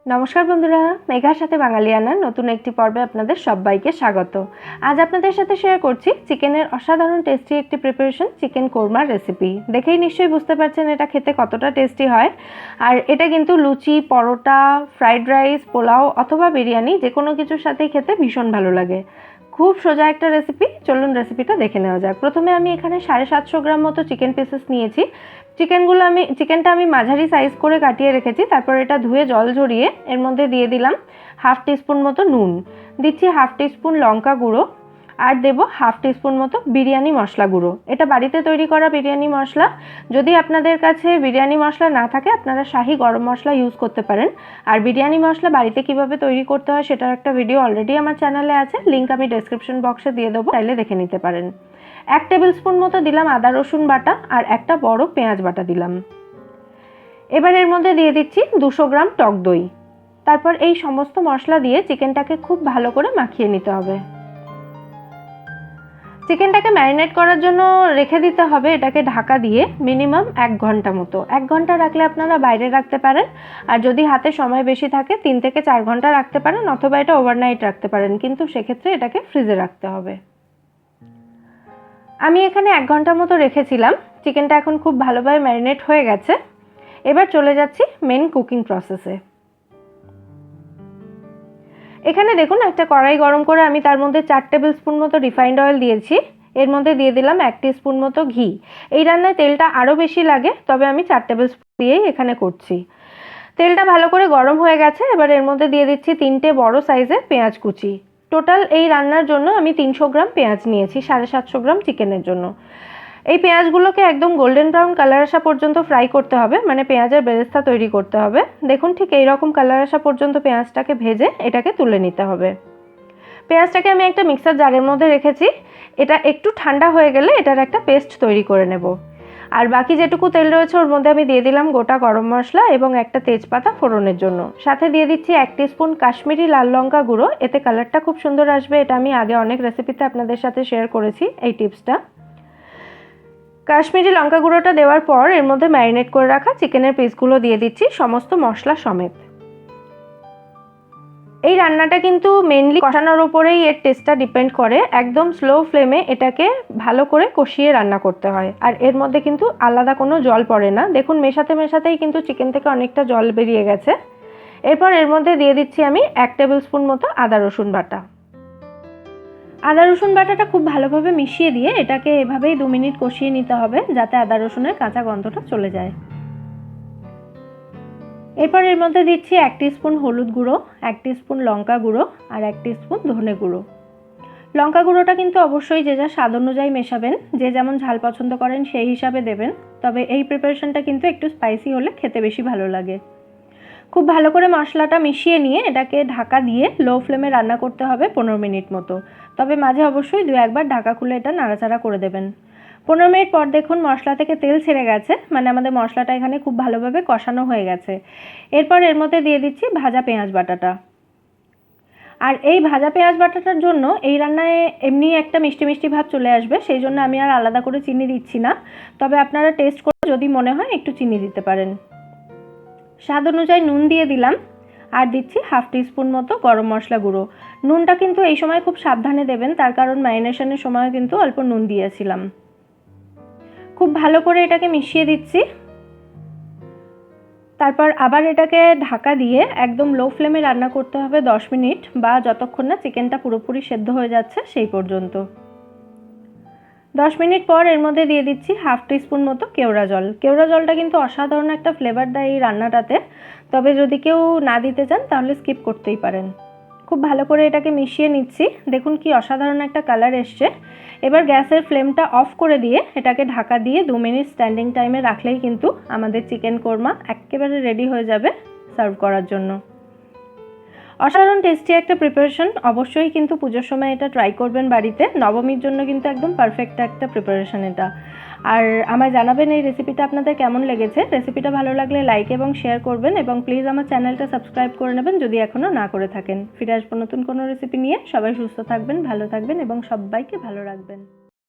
নমস্কার বন্ধুরা, মেঘার সাথে বাঙালিয়ানার নতুন একটি পর্বে আপনাদের সবাইকে স্বাগত। আজ আপনাদের সাথে শেয়ার করছি চিকেনের অসাধারণ টেস্টি একটি প্রিপারেশন, চিকেন কোরমার রেসিপি। দেখেই নিশ্চয়ই বুঝতে পারছেন এটা খেতে কতটা টেস্টি হয়। আর এটা কিন্তু লুচি, পরোটা, ফ্রাইড রাইস, পোলাও অথবা বিরিয়ানি যে কোনো কিছুর সাথেই খেতে ভীষণ ভালো লাগে। খুব সোজা একটা রেসিপি, চলুন রেসিপিটা দেখে নেওয়া যাক। প্রথমে আমি এখানে 750 গ্রাম মতো চিকেন পিসেস নিয়েছি। চিকেনটা আমি মাঝারি সাইজ করে কাটিয়ে রেখেছি। তারপর এটা ধুয়ে জল ঝরিয়ে এর মধ্যে দিয়ে দিলাম হাফ টিস্পুন মতো নুন, দিচ্ছি হাফ টিস্পুন লঙ্কা গুঁড়ো, আর দেবো হাফ টিস্পুন মতো বিরিয়ানি মশলা গুঁড়ো। এটা বাড়িতে তৈরি করা বিরিয়ানি মশলা। যদি আপনাদের কাছে বিরিয়ানি মশলা না থাকে আপনারা শাহি গরম মশলা ইউজ করতে পারেন। আর বিরিয়ানি মশলা বাড়িতে কিভাবে তৈরি করতে হয় সেটার একটা ভিডিও অলরেডি আমার চ্যানেলে আছে, লিঙ্ক আমি ডেসক্রিপশন বক্সে দিয়ে দেবো, চাইলে দেখে নিতে পারেন। 1 টেবিল স্পুন মতো দিলাম আদা রসুন বাটা, আর একটা বড় পেঁয়াজ বাটা দিলাম। এবার এর মধ্যে দিয়ে দিচ্ছি 200 গ্রাম টক দই। তারপর এই সমস্ত মশলা দিয়ে চিকেনটাকে খুব ভালো করে মাখিয়ে নিতে হবে। চিকেনটাকে ম্যারিনেট করার জন্য রেখে দিতে হবে এটাকে ঢাকা দিয়ে মিনিমাম 1 ঘন্টা মতো। 1 ঘন্টা রাখলে আপনারা বাইরে রাখতে পারেন, আর যদি হাতে সময় বেশি থাকে 3 থেকে 4 ঘন্টা রাখতে পারেন, অথবা এটা ওভারনাইট রাখতে পারেন, কিন্তু সেক্ষেত্রে এটাকে ফ্রিজে রাখতে হবে। আমি এখানে 1 ঘন্টা মতো রেখেছিলাম। চিকেনটা এখন খুব ভালোভাবে ম্যারিনেট হয়ে গেছে। এবার চলে যাচ্ছি মেন কুকিং প্রসেসে। এখানে দেখুন একটা কড়াই গরম করে আমি তার মধ্যে 4 টেবিল স্পুন মতো রিফাইন্ড অয়েল দিয়েছি। এর মধ্যে দিয়ে দিলাম 1 টিস্পুন মতো ঘি। এই রান্নায় তেলটা আরও বেশি লাগে, তবে আমি 4 টেবিল স্পুন দিয়েই এখানে করছি। তেলটা ভালো করে গরম হয়ে গেছে। এবার এর মধ্যে দিয়ে দিচ্ছি 3টে বড় সাইজের পেঁয়াজ কুচি। টোটাল এই রান্নার জন্য আমি 300 গ্রাম পেঁয়াজ নিয়েছি 750 গ্রাম চিকেনের জন্য। এই পেঁয়াজগুলোকে একদম গোল্ডেন ব্রাউন কালার আসা পর্যন্ত ফ্রাই করতে হবে, মানে পেঁয়াজের বেরেস্তা তৈরি করতে হবে। দেখুন ঠিক এই রকম কালার আসা পর্যন্ত পেঁয়াজটাকে ভেজে এটাকে তুলে নিতে হবে। পেঁয়াজটাকে আমি একটা মিক্সার জারের মধ্যে রেখেছি। এটা একটু ঠান্ডা হয়ে গেলে এটার একটা পেস্ট তৈরি করে নেব। আর বাকি যেটুকু তেল রয়েছে ওর মধ্যে আমি দিয়ে দিলাম গোটা গরম মশলা এবং একটা তেজপাতা ফোড়নের জন্য। সাথে দিয়ে দিচ্ছি 1 টিস্পুন কাশ্মীরি লাল লঙ্কা গুঁড়ো। এতে কালারটা খুব সুন্দর আসবে। এটা আমি আগে অনেক রেসিপিতে আপনাদের সাথে শেয়ার করেছি এই টিপসটা। কাশ্মীরি লঙ্কা গুঁড়োটা দেওয়ার পর এর মধ্যে ম্যারিনেট করে রাখা চিকেনের পিসগুলো দিয়ে দিচ্ছি সমস্ত মশলা সমেত। এই রান্নাটা কিন্তু মেনলি কষানোর উপরেই এর টেস্টটা ডিপেন্ড করে। একদম স্লো ফ্লেমে এটাকে ভালো করে কষিয়ে রান্না করতে হয়, আর এর মধ্যে কিন্তু আলাদা কোনো জল পড়ে না। দেখুন মেশাতে মেশাতেই কিন্তু চিকেন থেকে অনেকটা জল বেরিয়ে গেছে। এরপর এর মধ্যে দিয়ে দিচ্ছি আমি 1 টেবিল স্পুন মতো আদা রসুন বাটা। আদা রসুন বাটাটা খুব ভালোভাবে মিশিয়ে দিয়ে এটাকে এভাবেই 2 মিনিট কষিয়ে নিতে হবে, যাতে আদা রসুনের কাঁচা গন্ধটা চলে যায়। এরপর এর মধ্যে দিচ্ছি 1 টিস্পুন হলুদ গুঁড়ো, 1 টিস্পুন লঙ্কা গুঁড়ো, আর 1 টিস্পুন ধনে গুঁড়ো। লঙ্কা গুঁড়োটা কিন্তু অবশ্যই যে যার স্বাদ অনুযায়ী মেশাবেন, যে যেমন ঝাল পছন্দ করেন সেই হিসাবে দেবেন। তবে এই প্রিপারেশনটা কিন্তু একটু স্পাইসি হলে খেতে বেশি ভালো লাগে। খুব ভালো করে মশলাটা মিশিয়ে নিয়ে এটাকে ঢাকা দিয়ে লো ফ্লেমে রান্না করতে হবে 15 মিনিট মতো। তবে মাঝে অবশ্যই 2-1 ঢাকা খুলে এটা নাড়াচাড়া করে দেবেন। 15 মিনিট পর দেখুন মশলা থেকে তেল ছেড়ে গেছে, মানে আমাদের মশলাটা এখানে খুব ভালোভাবে কষানো হয়ে গেছে। এরপর এর মধ্যে দিয়ে দিচ্ছি ভাজা পেঁয়াজ বাটাটা। আর এই ভাজা পেঁয়াজ বাটাটার জন্য এই রান্নায় এমনি একটা মিষ্টি মিষ্টি ভাব চলে আসবে, সেই জন্য আমি আর আলাদা করে চিনি দিচ্ছি না। তবে আপনারা টেস্ট করে যদি মনে হয় একটু চিনি দিতে পারেন। স্বাদ অনুযায়ী নুন দিয়ে দিলাম, আর দিচ্ছি হাফ টিস্পুন মতো গরম মশলা গুঁড়ো। নুনটা কিন্তু এই সময় খুব সাবধানে দেবেন, তার কারণ ম্যারিনেশনের সময় কিন্তু অল্প নুন দিয়েছিলাম। খুব ভালো করে এটাকে মিশিয়ে দিচ্ছি। তারপর আবার এটাকে ঢাকা দিয়ে একদম লো ফ্লেমে রান্না করতে হবে 10 মিনিট, বা যতক্ষণ না চিকেনটা পুরোপুরি সেদ্ধ হয়ে যাচ্ছে সেই পর্যন্ত। 10 মিনিট পর এর মধ্যে দিয়ে দিচ্ছি হাফ টিস্পুন মতো কেওড়া জল। কেওড়া জলটা কিন্তু অসাধারণ একটা ফ্লেভার দেয় এই রান্নাটাতে। তবে যদি কেউ না দিতে চান তাহলে স্কিপ করতেই পারেন। খুব ভালো করে এটাকে মিশিয়ে নিচ্ছি। দেখুন কি অসাধারণ একটা কালার এসছে। এবার গ্যাসের ফ্লেমটা অফ করে দিয়ে এটাকে ঢাকা দিয়ে 2 মিনিট স্ট্যান্ডিং টাইমে রাখলেই কিন্তু আমাদের চিকেন কোরমা একেবারে রেডি হয়ে যাবে সার্ভ করার জন্য। অসাধারণ টেস্টি একটা প্রিপারেশন। অবশ্যই কিন্তু পুজোর সময় এটা ট্রাই করবেন বাড়িতে। নবমীর জন্য কিন্তু একদম পারফেক্ট একটা প্রিপারেশন এটা। আর আমায় জানাবেন এই রেসিপিটা আপনাদের কেমন লেগেছে। রেসিপিটা ভালো লাগলে লাইক এবং শেয়ার করবেন, এবং প্লিজ আমার চ্যানেলটা সাবস্ক্রাইব করে নেবেন যদি এখনও না করে থাকেন। ফিরে আসবো নতুন কোনো রেসিপি নিয়ে। সবাই সুস্থ থাকবেন, ভালো থাকবেন এবং সবাইকে ভালো রাখবেন।